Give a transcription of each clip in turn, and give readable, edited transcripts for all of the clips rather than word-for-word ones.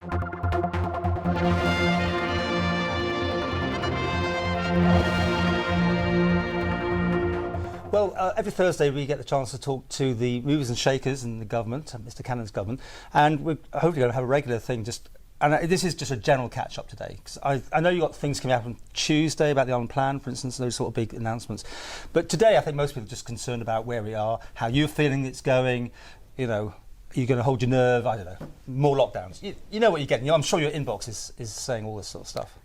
Well, every Thursday we get the chance to talk to the movers and shakers in the government, Mr. Cannan's government, and we're hopefully going to have a regular thing. And this is just a general catch-up today, because I know you've got things coming up on Tuesday about the Island Plan, for instance, those sort of big announcements. But today I think most people are just concerned about where we are, how you're feeling it's going, you know, are you going to hold your nerve? I don't know. More lockdowns. You know what you're getting. I'm sure your inbox is saying all this sort of stuff.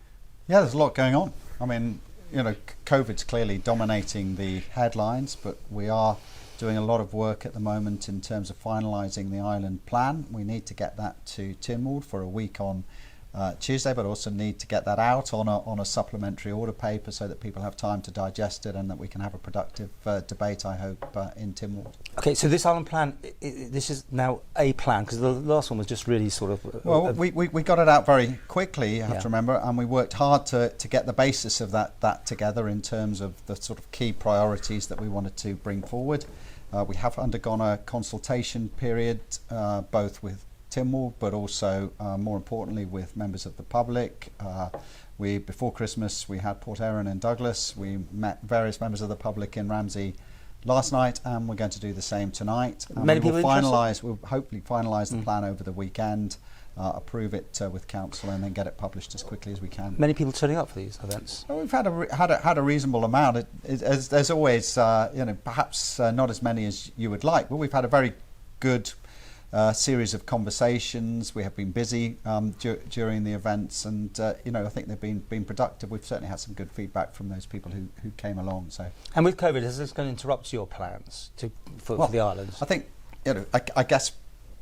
Yeah, there's a lot going on. I mean, you know, COVID's clearly dominating the headlines, but we are doing a lot of work at the moment in terms of finalising the island plan. We need to get that to Tynwald for a week on Tuesday, but also need to get that out on a supplementary order paper so that people have time to digest it and that we can have a productive debate, I hope, in Tynwald. Okay, so this island plan, this is now a plan, because the last one was just really sort of... Well, we got it out very quickly, you have to remember, and we worked hard to get the basis of that together in terms of the sort of key priorities that we wanted to bring forward. We have undergone a consultation period, both with Tynwald, but also more importantly with members of the public. Before Christmas we had Port Erin and Douglas. We met various members of the public in Ramsey last night, and we're going to do the same tonight. Many people we'll hopefully finalise the plan over the weekend, approve it with council, and then get it published as quickly as we can. Many people turning up for these events. Well, we've had a reasonable amount. There's always perhaps not as many as you would like, but we've had a very good series of conversations. We have been busy during the events, and I think they've been productive. We've certainly had some good feedback from those people who came along. So, and with COVID, is this going to interrupt your plans for the islands? I think I guess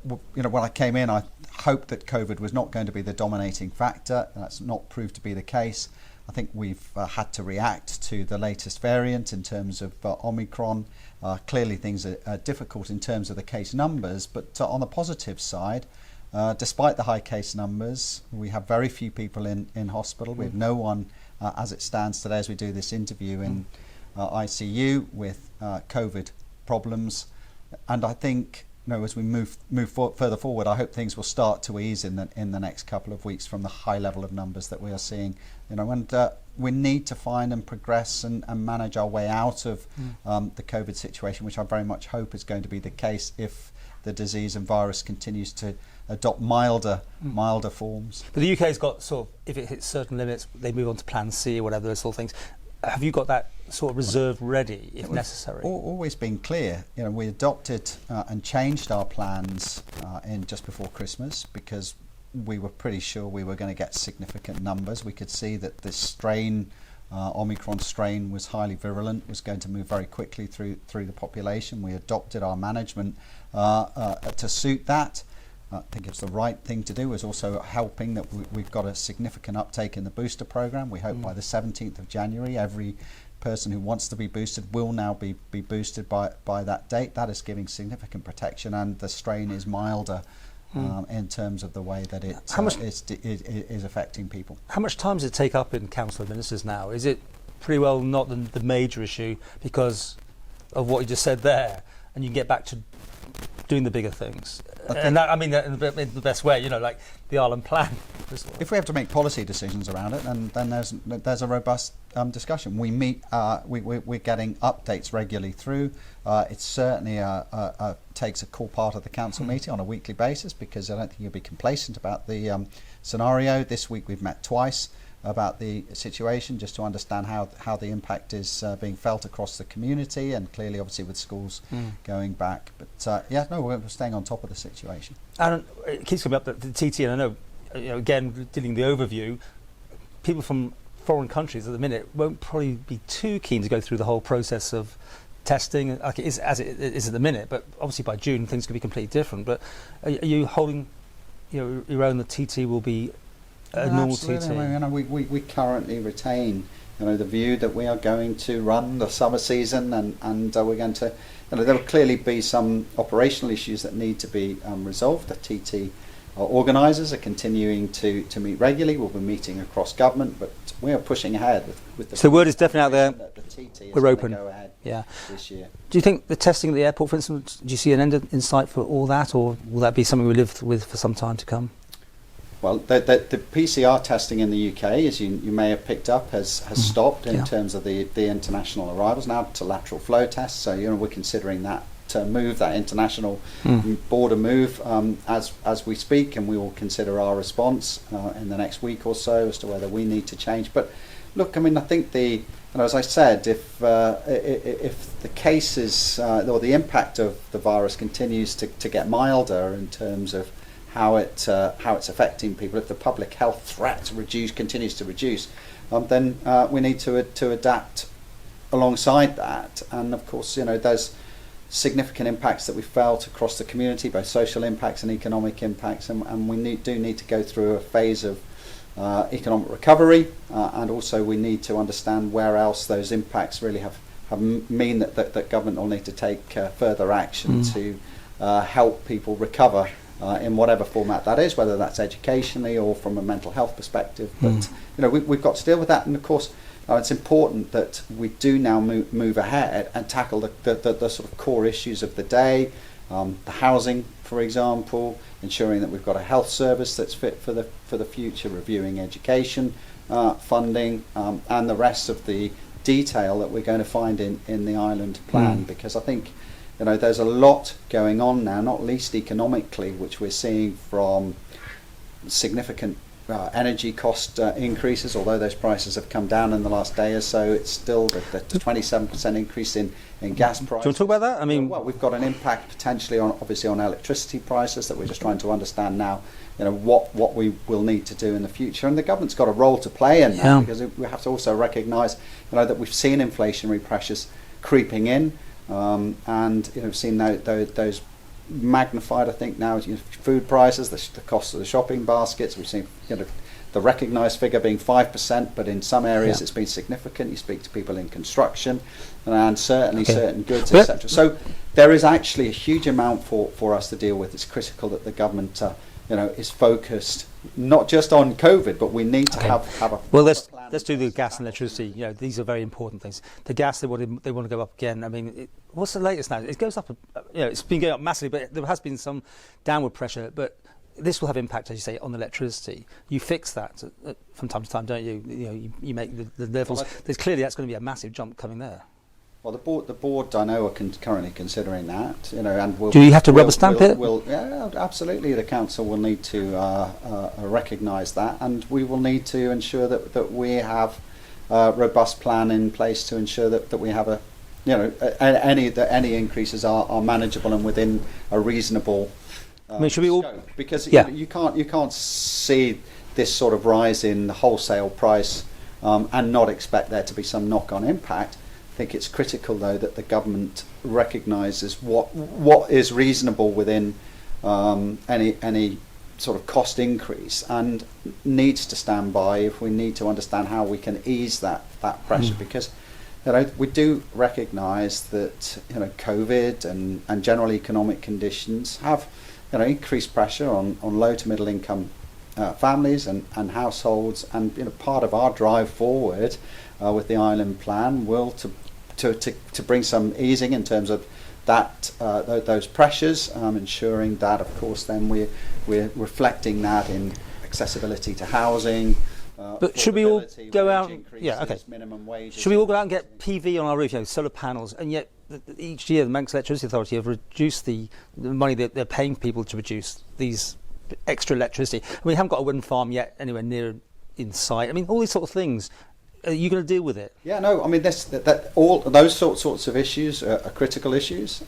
when I came in, I hoped that COVID was not going to be the dominating factor. That's not proved to be the case. I think we've had to react to the latest variant in terms of Omicron. Clearly things are difficult in terms of the case numbers, but on the positive side, despite the high case numbers, we have very few people in hospital. We have no one, as it stands today as we do this interview, in ICU with COVID problems. And I think as we move further forward, I hope things will start to ease in the next couple of weeks from the high level of numbers that we are seeing. And we need to find and progress and manage our way out of the COVID situation, which I very much hope is going to be the case if the disease and virus continues to adopt milder forms. But the UK's got sort of, if it hits certain limits, they move on to Plan C or whatever, those sort of things. Have you got that sort of reserve ready if necessary? Always been clear. We adopted and changed our plans in just before Christmas because we were pretty sure we were going to get significant numbers. We could see that this strain, Omicron strain, was highly virulent, was going to move very quickly through the population. We adopted our management to suit that. I think it's the right thing to do. Is also helping that we've got a significant uptake in the booster program. We hope by the 17th of January every person who wants to be boosted will now be boosted by that date. That is giving significant protection, and the strain is milder in terms of the way that it is affecting people. How much time does it take up in Council of Ministers now? Is it pretty well not the major issue because of what you just said there, and you can get back to doing the bigger things? And that, I mean that in the best way, like the Island Plan. If we have to make policy decisions around it, then there's a robust discussion. We meet, we're getting updates regularly through. It certainly takes a core part of the council meeting on a weekly basis, because I don't think you'll be complacent about the scenario. This week we've met twice about the situation, just to understand how the impact is being felt across the community, and clearly obviously with schools going back. But we're staying on top of the situation. And it keeps coming up that the TT, and I know, again, dealing the overview, people from foreign countries at the minute won't probably be too keen to go through the whole process of testing, like it is as it is at the minute, but obviously by June things could be completely different. But are you holding your own, the TT will be a normal TT? We currently retain the view that we are going to run the summer season, and we're going to, there will clearly be some operational issues that need to be resolved. The TT organisers are continuing to meet regularly. We'll be meeting across government, but we are pushing ahead with the... So the word is definitely out there. The TT is we're open. Go ahead this year. Do you think the testing at the airport, for instance, do you see an end in sight for all that, or will that be something we live with for some time to come? Well, the PCR testing in the UK, as you may have picked up, has stopped in terms of the international arrivals, now to lateral flow tests. So we're considering that to move, that international border move as we speak, and we will consider our response in the next week or so as to whether we need to change. But look, I mean, I think as I said, if the cases or the impact of the virus continues to get milder in terms of how it's affecting people, if the public health threat continues to reduce, then we need to adapt alongside that. And of course, there's significant impacts that we felt across the community, both social impacts and economic impacts, and we do need to go through a phase of economic recovery, and also we need to understand where else those impacts really mean that government will need to take further action to help people recover in whatever format that is, whether that's educationally or from a mental health perspective. But we've got to deal with that, and of course it's important that we do now move ahead and tackle the sort of core issues of the day, the housing, for example, ensuring that we've got a health service that's fit for the future, reviewing education funding, and the rest of the detail that we're going to find in the island plan, because I think there's a lot going on now, not least economically, which we're seeing from significant energy cost increases, although those prices have come down in the last day or so. It's still the 27% increase in gas prices. Do you want to talk about that? I mean, well, we've got an impact potentially on electricity prices that we're just trying to understand now. What we will need to do in the future, and the government's got a role to play in that, because we have to also recognise that we've seen inflationary pressures creeping in, and we've seen those magnified, I think, now. Food prices, the cost of the shopping baskets. We've seen the recognised figure being 5%, but in some areas it's been significant. You speak to people in construction, and certainly certain goods, etc. So there is actually a huge amount for us to deal with. It's critical that the government is focused not just on COVID, but we need to have a let's do the gas and electricity. These are very important things. The gas, they want to go up again. I mean, what's the latest now? It goes up. It's been going up massively, but there has been some downward pressure. But this will have impact, as you say, on electricity. You fix that from time to time, don't you? You make the levels. There's clearly that's going to be a massive jump coming there. Well, the board, I know, are currently considering that. And do you have to rubber stamp it? Yeah, absolutely. The council will need to recognise that, and we will need to ensure that we have a robust plan in place to ensure that we have any increases are manageable and within a reasonable should we all scope. Because you can't see this sort of rise in the wholesale price and not expect there to be some knock-on impact. I think it's critical, though, that the government recognises what is reasonable within any sort of cost increase, and needs to stand by if we need to understand how we can ease that pressure, because we do recognise that COVID and general economic conditions have increased pressure on low to middle income families and households, and part of our drive forward with the island plan will to bring some easing in terms of that those pressures, ensuring that, of course, then we're reflecting that in accessibility to housing. But should we all go out? Minimum wages. Should we all go out and get PV on our roof, solar panels? And yet, each year, the Manx Electricity Authority have reduced the money that they're paying people to produce these extra electricity. We haven't got a wind farm yet anywhere near in sight. I mean, all these sort of things. Are you going to deal with it? Yeah, no. I mean, all those sorts of issues are critical issues.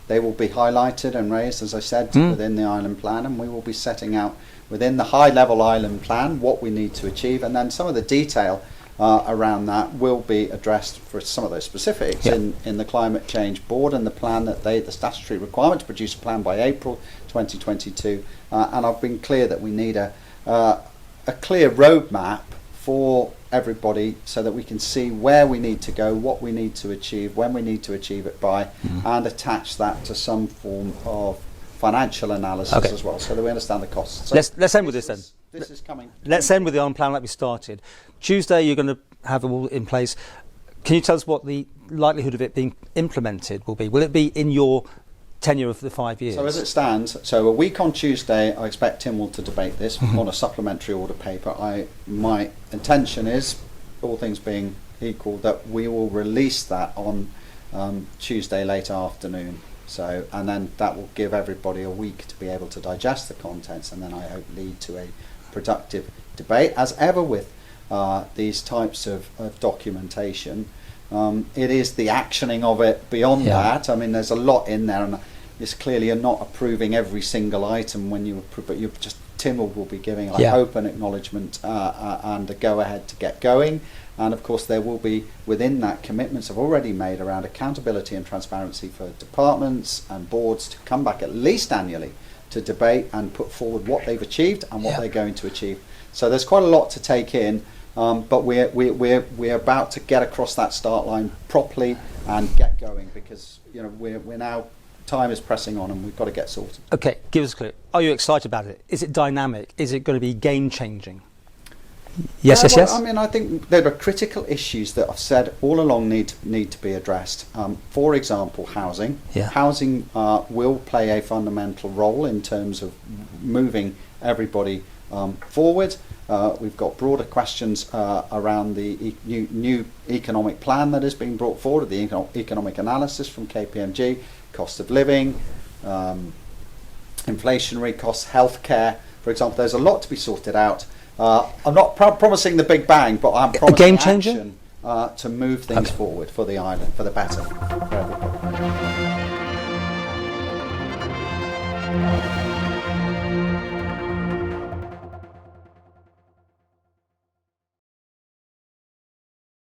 They will be highlighted and raised, as I said, within the island plan, and we will be setting out within the high-level island plan what we need to achieve, and then some of the detail around that will be addressed for some of those specifics in the Climate Change Board and the plan that the statutory requirement to produce a plan by April 2022. And I've been clear that we need a clear roadmap for everybody, so that we can see where we need to go, what we need to achieve, when we need to achieve it by, and attach that to some form of financial analysis as well, so that we understand the costs. So let's end with this then. This is coming. Let's end with the island plan like we started. Tuesday, you're going to have it all in place. Can you tell us what the likelihood of it being implemented will be? Will it be in your tenure of the 5 years. So as it stands, so a week on Tuesday, I expect Tynwald to debate this on a supplementary order paper. My intention is, all things being equal, that we will release that on Tuesday late afternoon. So, and then that will give everybody a week to be able to digest the contents, and then I hope lead to a productive debate. As ever with these types of documentation, it is the actioning of it beyond that. I mean, there's a lot in there, and it's clearly you're not approving every single item when you approve, but you just, Tynwald will be giving, I hope, an acknowledgement and a go-ahead to get going. And of course there will be, within that, commitments I've already made around accountability and transparency for departments and boards to come back at least annually to debate and put forward what they've achieved and what they're going to achieve. So there's quite a lot to take in, but we're about to get across that start line properly and get going, because we're now, time is pressing on and we've got to get sorted. Okay, give us a clue. Are you excited about it? Is it dynamic? Is it going to be game changing? Yes, yes. I mean, I think there are critical issues that I've said all along need to be addressed. For example, housing. Housing will play a fundamental role in terms of moving everybody forward. We've got broader questions around the new economic plan that is being brought forward, the economic analysis from KPMG, cost of living, inflationary costs, healthcare, for example. There's a lot to be sorted out. I'm not promising the big bang, but I'm promising game changer? action to move things forward for the island, for the better, for everybody.